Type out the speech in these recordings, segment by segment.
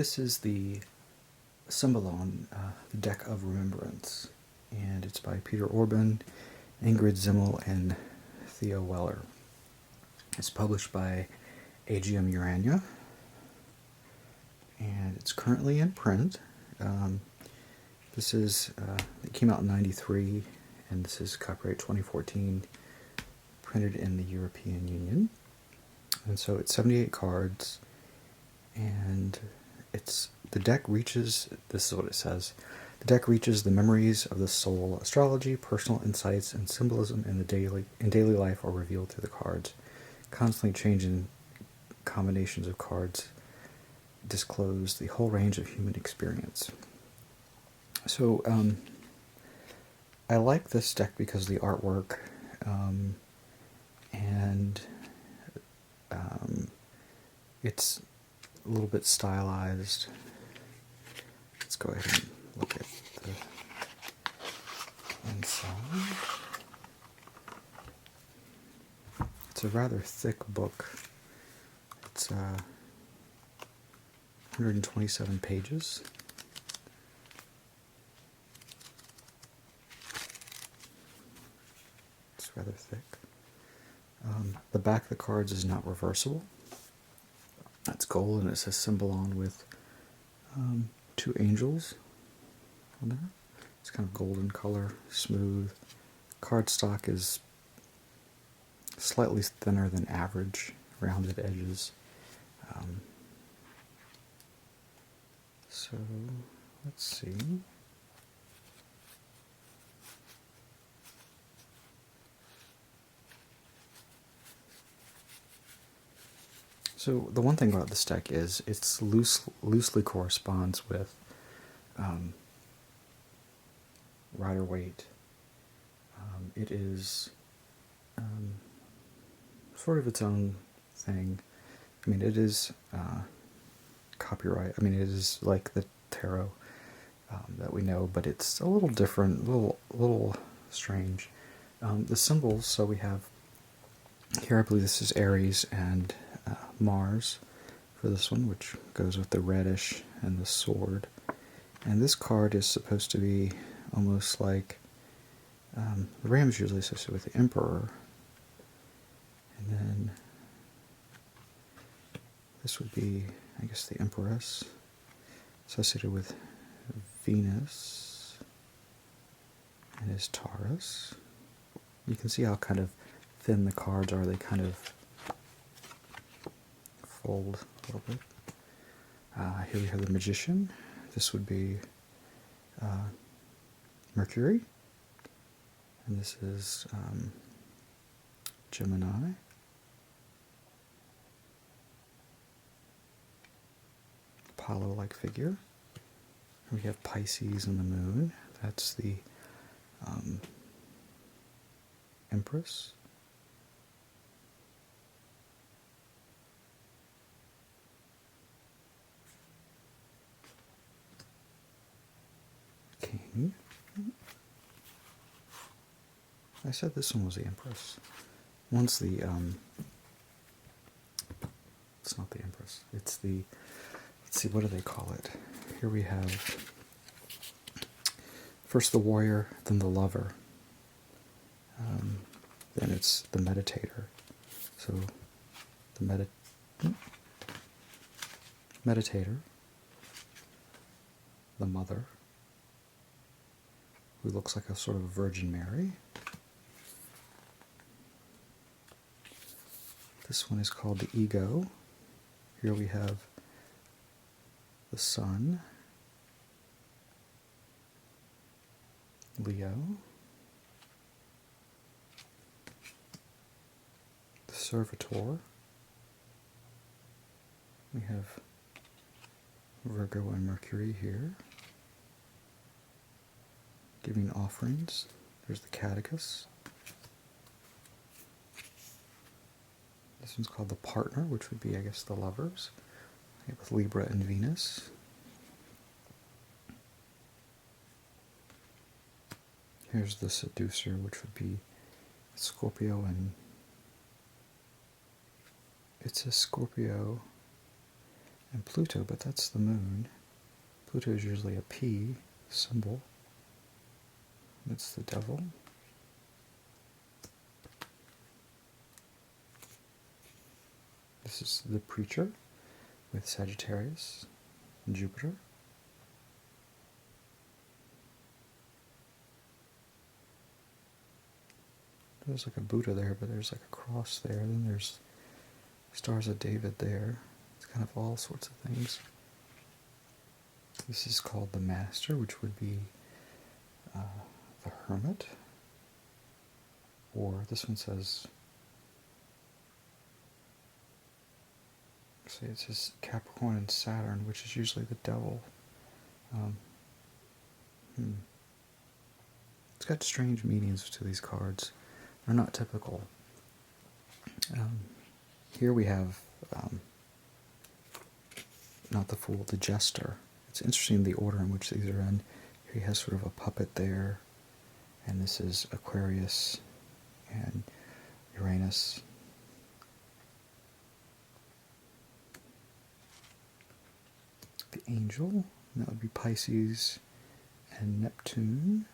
This is the Symbolon, the Deck of Remembrance, and it's by Peter Orban, Ingrid Zimmel, and Theo Weller. It's published by AGM Urania, and it's currently in print. It came out in '93, and this is copyright 2014, printed in the European Union. And so it's 78 cards, and the deck reaches, this is what it says, the deck reaches the memories of the soul. Astrology, personal insights, and symbolism in daily life are revealed through the cards. Constantly changing combinations of cards disclose the whole range of human experience. So I like this deck because of the artwork, and it's a little bit stylized. Let's go ahead and look at the inside. It's a rather thick book. It's 127 pages. It's rather thick. The back of the cards is not reversible. It's gold, and it says Symbolon with two angels on there. It's kind of golden color, smooth. Cardstock is slightly thinner than average, rounded edges. So let's see. So the one thing about this deck is it's loosely corresponds with Rider-Waite. It is sort of its own thing. I mean, it is copyright. I mean, it is like the tarot that we know, but it's a little different, a little strange. The symbols, so we have here, I believe this is Aries and Mars for this one, which goes with the reddish and the sword. And this card is supposed to be almost like the ram is usually associated with the Emperor, and then this would be, I guess, the Empress, associated with Venus, and is Taurus. You can see how kind of thin the cards are. They kind of fold a little bit. Here we have the Magician. This would be Mercury, and this is Gemini. Apollo-like figure. We have Pisces and the Moon. That's the Empress. King. I said this one was the Empress. One's the it's not the Empress. It's the, let's see, what do they call it? Here we have first the warrior, then the lover, then it's the meditator. So the meditator, the mother, who looks like a sort of Virgin Mary. This one is called the ego. Here we have the sun, Leo, the servitor. We have Virgo and Mercury here, giving offerings. There's the Catechus. This one's called the partner, which would be, I guess, the lovers, with Libra and Venus. Here's the seducer, which would be Scorpio, and it says Scorpio And Pluto, but that's the moon. Pluto is usually a P symbol. That's the devil. This is the preacher with Sagittarius and Jupiter. There's like a Buddha there, but there's like a cross there. Then there's Stars of David there. It's kind of all sorts of things. This is called the Master, which would be the Hermit. Or this one says, say it says Capricorn and Saturn, which is usually the devil. It's got strange meanings to these cards. They're not typical. Here we have not the Fool, the Jester. It's interesting the order in which these are in. Here he has sort of a puppet there, and this is Aquarius and Uranus. The Angel, that would be Pisces and Neptune.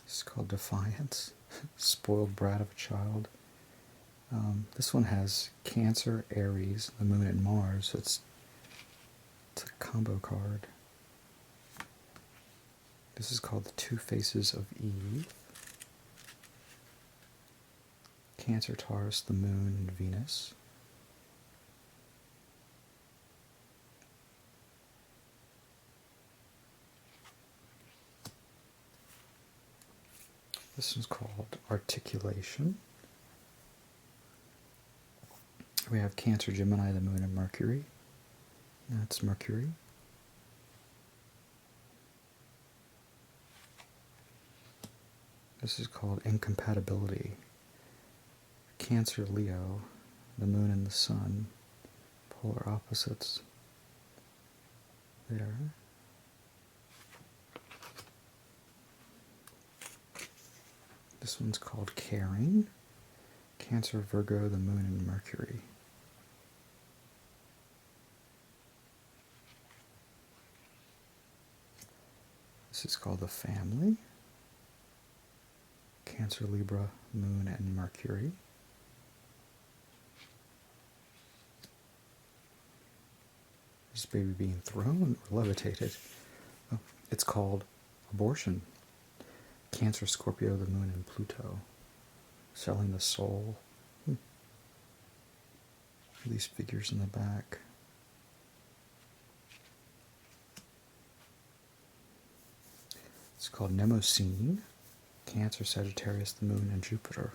It's called Defiance, spoiled brat of a child. This one has Cancer, Aries, the Moon, and Mars, so it's a combo card. This is called the Two Faces of Eve. Cancer, Taurus, the Moon, and Venus. This one's called Articulation. We have Cancer, Gemini, the Moon, and Mercury. That's Mercury. This is called Incompatibility. Cancer, Leo, the Moon and the Sun, polar opposites there. This one's called Caring. Cancer, Virgo, the Moon, and Mercury. This is called The Family. Cancer, Libra, Moon, and Mercury. This baby being thrown or levitated. Oh, it's called Abortion. Cancer, Scorpio, the Moon, and Pluto. Selling the soul. These figures in the back. It's called Mnemosyne. Cancer, Sagittarius, the Moon, and Jupiter.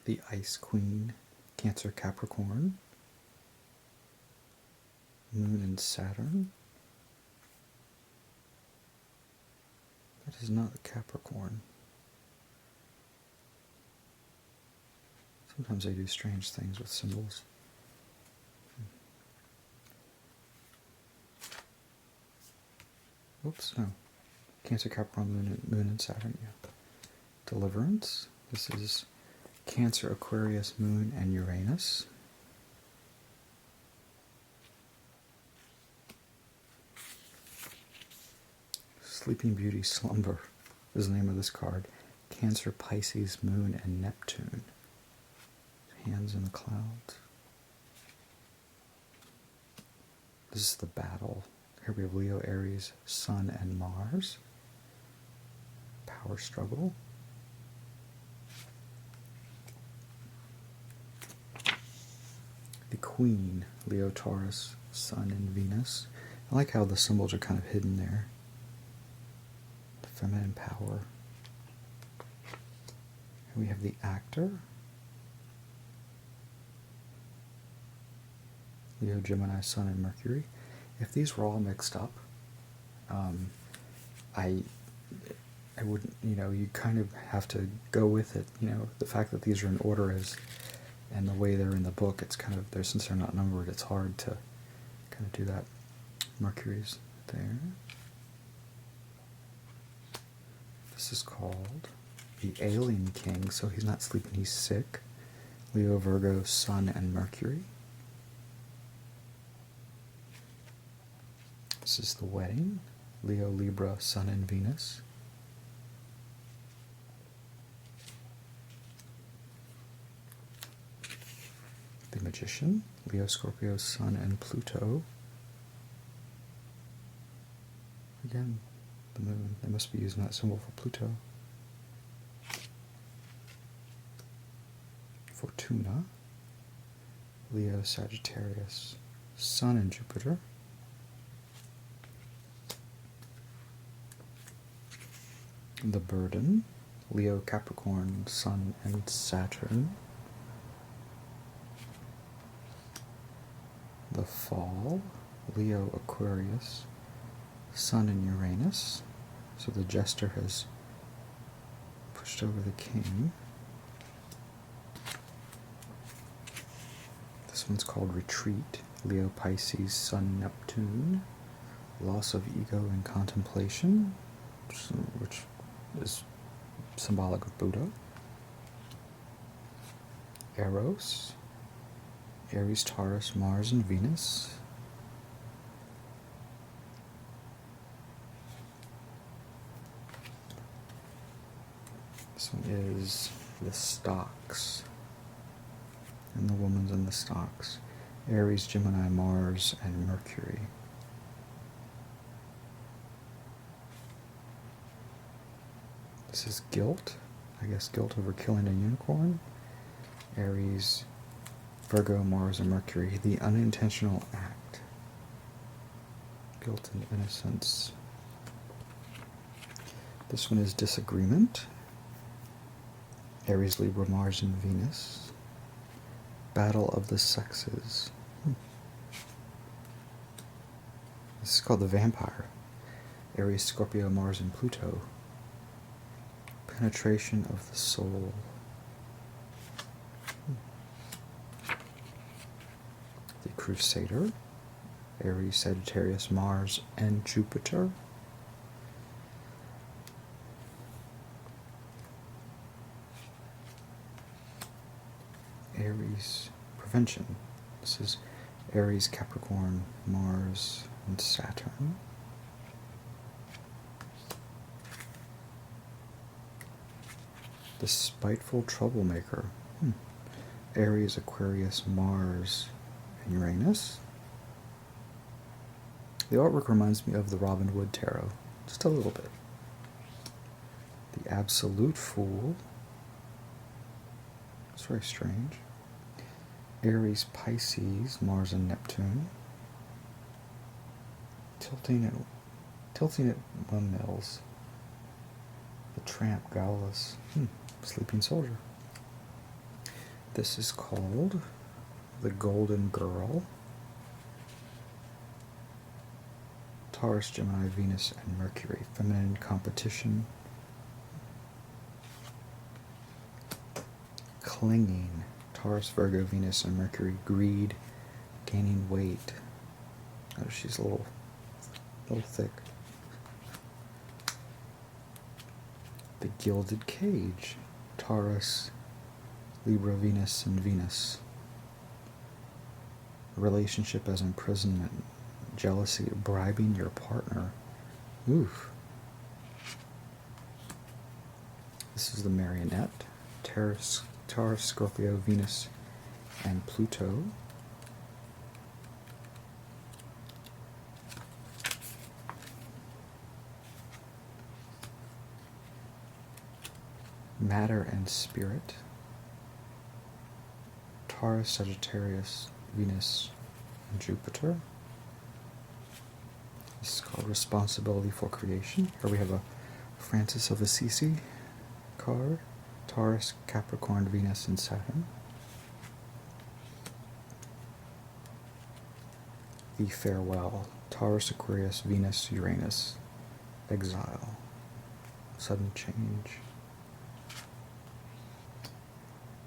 The Ice Queen. Cancer, Capricorn. Moon and Saturn. That is not the Capricorn. Sometimes they do strange things with symbols. Oops, no. Cancer, Capricorn, Moon and Saturn, yeah. Deliverance. This is Cancer, Aquarius, Moon, and Uranus. Sleeping Beauty, Slumber is the name of this card. Cancer, Pisces, Moon, and Neptune. Hands in the clouds. This is the Battle. Here we have Leo, Aries, Sun, and Mars. Power Struggle. The Queen, Leo, Taurus, Sun, and Venus. I like how the symbols are kind of hidden there. The feminine power. Here we have the Actor. Leo, Gemini, Sun, and Mercury. If these were all mixed up, I wouldn't, you kind of have to go with it. The fact that these are in order and the way they're in the book, it's kind of, since they're not numbered, it's hard to kind of do that. Mercury's there. This is called the Alien King, so he's not sleeping, he's sick. Leo, Virgo, Sun, and Mercury. This is the Wedding. Leo, Libra, Sun, and Venus. The Magician. Leo, Scorpio, Sun, and Pluto. Again, the moon. They must be using that symbol for Pluto. Fortuna. Leo, Sagittarius, Sun, and Jupiter. The Burden. Leo, Capricorn, Sun, and Saturn. The Fall. Leo, Aquarius, Sun, and Uranus. So the Jester has pushed over the King. This one's called Retreat. Leo, Pisces, Sun, Neptune. Loss of ego and contemplation, which is symbolic of Buddha. Eros. Aries, Taurus, Mars, and Venus. This one is the Stocks. And the woman's in the Stocks. Aries, Gemini, Mars, and Mercury. This is Guilt. I guess guilt over killing a unicorn. Aries, Virgo, Mars, and Mercury. The unintentional act. Guilt and innocence. This one is Disagreement. Aries, Libra, Mars, and Venus. Battle of the Sexes. This is called the Vampire. Aries, Scorpio, Mars, and Pluto. Penetration of the soul. The Crusader. Aries, Sagittarius, Mars, and Jupiter. Aries, Prevention. This is Aries, Capricorn, Mars, and Saturn. The Spiteful Troublemaker. Aries, Aquarius, Mars, and Uranus. The artwork reminds me of the Robin Hood Tarot, just a little bit. The Absolute Fool. It's very strange. Aries, Pisces, Mars, and Neptune. Tilting at windmills. The Tramp, Gallus. Sleeping Soldier. This is called the Golden Girl. Taurus, Gemini, Venus, and Mercury. Feminine competition. Clinging. Taurus, Virgo, Venus, and Mercury. Greed. Gaining weight. Oh, she's a little thick. The Gilded Cage. Taurus, Libra, Venus, and Venus. Relationship as imprisonment. Jealousy. Bribing your partner. Oof. This is the Marionette. Taurus, Scorpio, Venus, and Pluto. Matter and Spirit. Taurus, Sagittarius, Venus, and Jupiter. This is called Responsibility for Creation. Here we have a Francis of Assisi card. Taurus, Capricorn, Venus, and Saturn. The Farewell. Taurus, Aquarius, Venus, Uranus. Exile. Sudden change.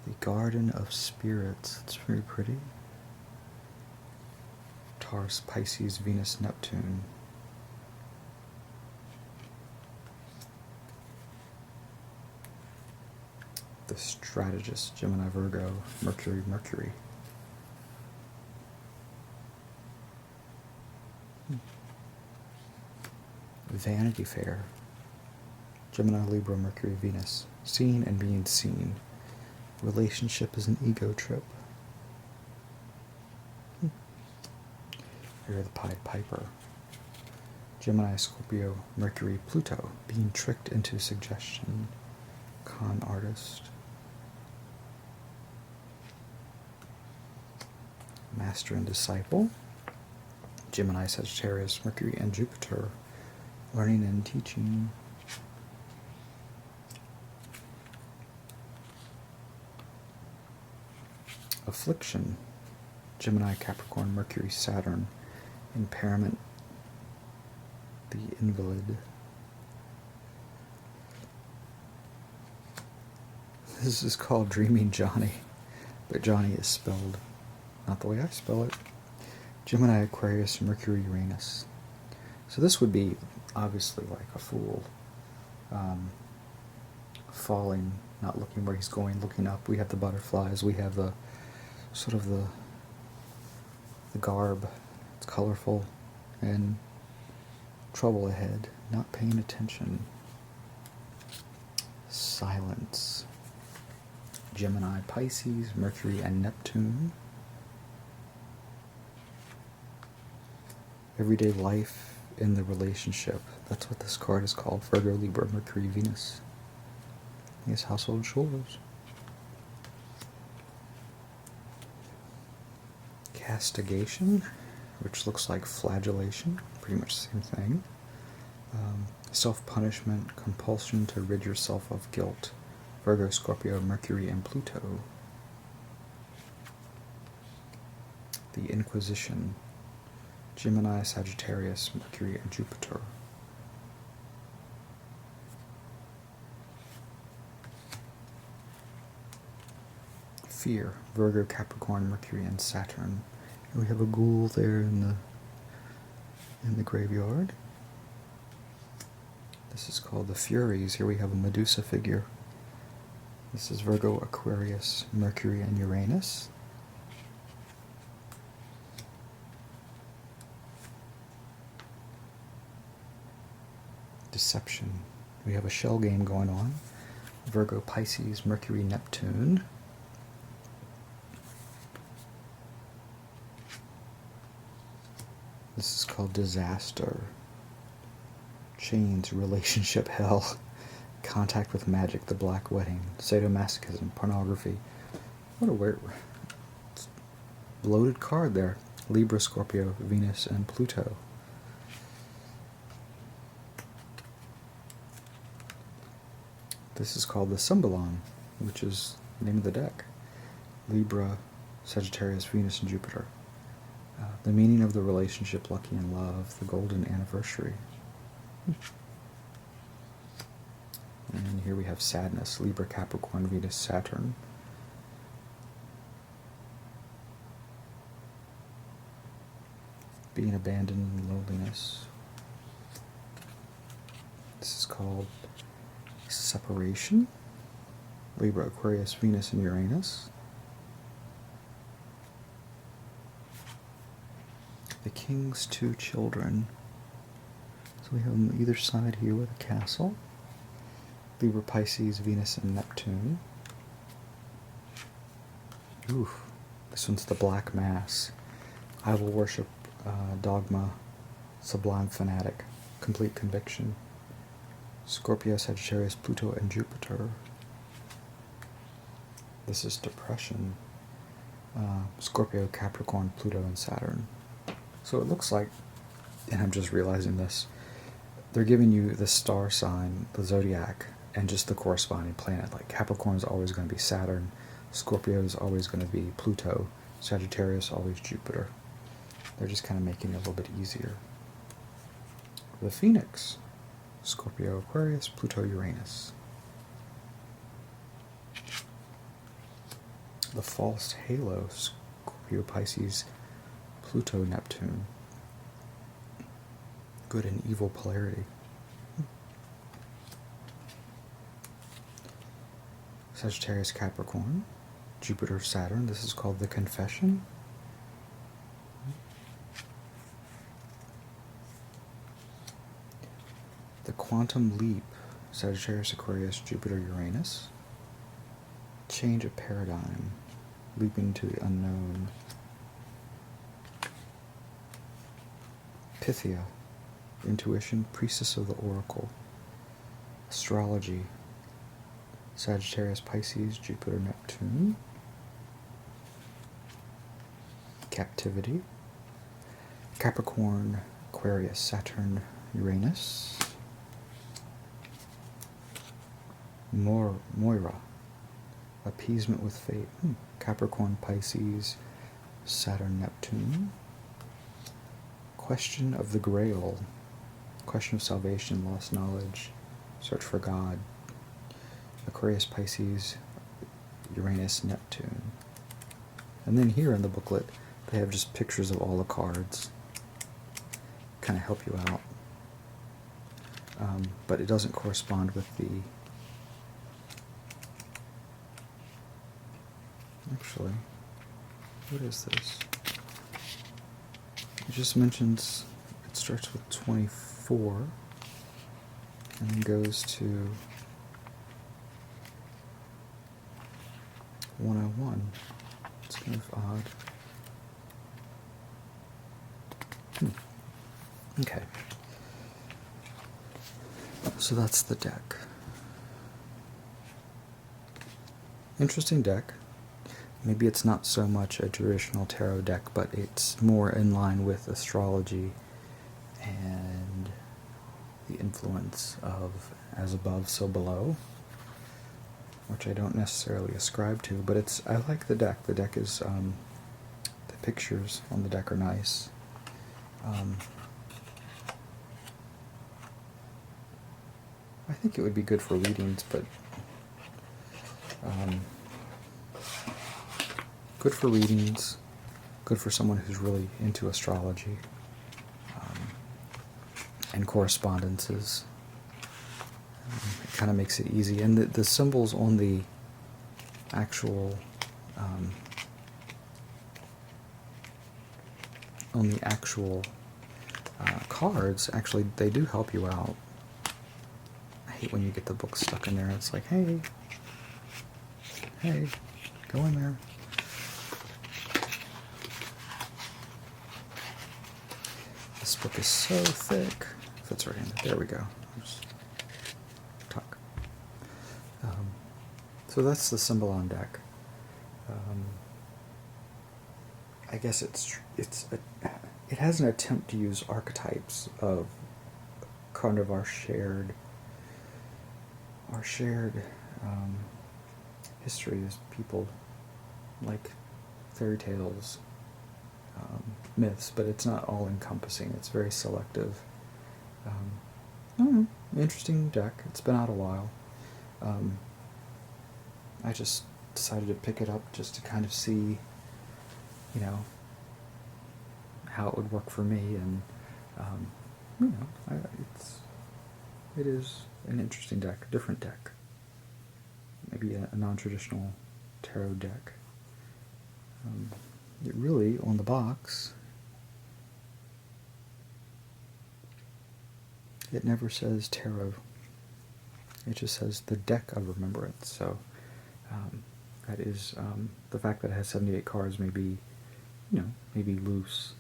The Garden of Spirits. It's very pretty. Taurus, Pisces, Venus, Neptune. The strategist, Gemini, Virgo, Mercury, Mercury. Vanity Fair, Gemini, Libra, Mercury, Venus. Seen and being seen. Relationship is an ego trip. Here are the Pied Piper. Gemini, Scorpio, Mercury, Pluto. Being tricked into suggestion. Con artist. Master and disciple. Gemini, Sagittarius, Mercury, and Jupiter. Learning and teaching. Affliction. Gemini, Capricorn, Mercury, Saturn. Impairment. The invalid. This is called Dreaming Johnny, but Johnny is spelled not the way I spell it. Gemini, Aquarius, Mercury, Uranus. So this would be obviously like a fool. Falling, not looking where he's going, looking up. We have the butterflies, we have the sort of the garb. It's colorful, and trouble ahead, not paying attention. Silence. Gemini, Pisces, Mercury, and Neptune. Everyday life in the relationship. That's what this card is called. Virgo, Libra, Mercury, Venus. I guess household chores. Castigation, which looks like flagellation. Pretty much the same thing. Self-punishment, compulsion to rid yourself of guilt. Virgo, Scorpio, Mercury, and Pluto. The Inquisition. Gemini, Sagittarius, Mercury, and Jupiter. Fear. Virgo, Capricorn, Mercury, and Saturn. And we have a ghoul there in the graveyard. This is called the Furies. Here we have a Medusa figure. This is Virgo, Aquarius, Mercury, and Uranus. Deception. We have a shell game going on. Virgo, Pisces, Mercury, Neptune. This is called Disaster. Chains, relationship hell. Contact with magic, the Black Wedding. Sadomasochism, pornography. What a weird, loaded card there. Libra, Scorpio, Venus, and Pluto. This is called the Symbolon, which is the name of the deck. Libra, Sagittarius, Venus, and Jupiter. The meaning of the relationship, lucky in love, the golden anniversary. And here we have sadness, Libra, Capricorn, Venus, Saturn. Being abandoned in loneliness. This is called separation. Libra, Aquarius, Venus, and Uranus. The King's Two Children. So we have them on either side here with a castle. Libra, Pisces, Venus, and Neptune. Oof. This one's the Black Mass. I will worship, dogma, sublime fanatic, complete conviction. Scorpio, Sagittarius, Pluto, and Jupiter. This is depression. Scorpio, Capricorn, Pluto, and Saturn. So it looks like, and I'm just realizing this, they're giving you the star sign, the zodiac, and just the corresponding planet. Like Capricorn is always going to be Saturn, Scorpio is always going to be Pluto, Sagittarius always Jupiter. They're just kind of making it a little bit easier. The Phoenix. Scorpio, Aquarius, Pluto, Uranus. The False Halo. Scorpio, Pisces, Pluto, Neptune. Good and evil polarity. Sagittarius, Capricorn, Jupiter, Saturn. This is called the Confession. The Quantum Leap, Sagittarius, Aquarius, Jupiter, Uranus. Change of Paradigm, leaping to the unknown. Pythia, Intuition, Priestess of the Oracle. Astrology, Sagittarius, Pisces, Jupiter, Neptune. Captivity, Capricorn, Aquarius, Saturn, Uranus. Moira, Appeasement with Fate, Capricorn, Pisces, Saturn, Neptune. Question of the Grail, Question of Salvation, Lost Knowledge, Search for God. Aquarius, Pisces, Uranus, Neptune. And then here in the booklet, they have just pictures of all the cards. Kind of help you out. But it doesn't correspond with the... Actually, what is this? It just mentions, it starts with 24 and then goes to 101. It's kind of odd. Okay. So that's the deck. Interesting deck. Maybe it's not so much a traditional tarot deck, but it's more in line with astrology and the influence of as above, so below, which I don't necessarily ascribe to, but I like the deck. The deck is, the pictures on the deck are nice. I think it would be good for readings, but good for readings, good for someone who's really into astrology, and correspondences. It kind of makes it easy. And the symbols on the actual cards, actually, they do help you out. I hate when you get the book stuck in there. It's like, hey, go in there. This book is so thick. Fits right in. There we go. Just talk. So that's the Symbolon deck. I guess it has an attempt to use archetypes of kind of our shared history as people, like fairy tales, myths, but it's not all encompassing. It's very selective. I don't know, interesting deck. It's been out a while. I just decided to pick it up just to kind of see, how it would work for me, and it is an interesting deck, a different deck, maybe a non-traditional tarot deck. It really, on the box, it never says tarot. It just says the deck of remembrance. So that is the fact that it has 78 cards may be, maybe loose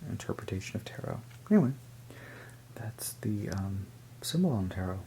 interpretation of tarot. Anyway, that's the Symbolon tarot.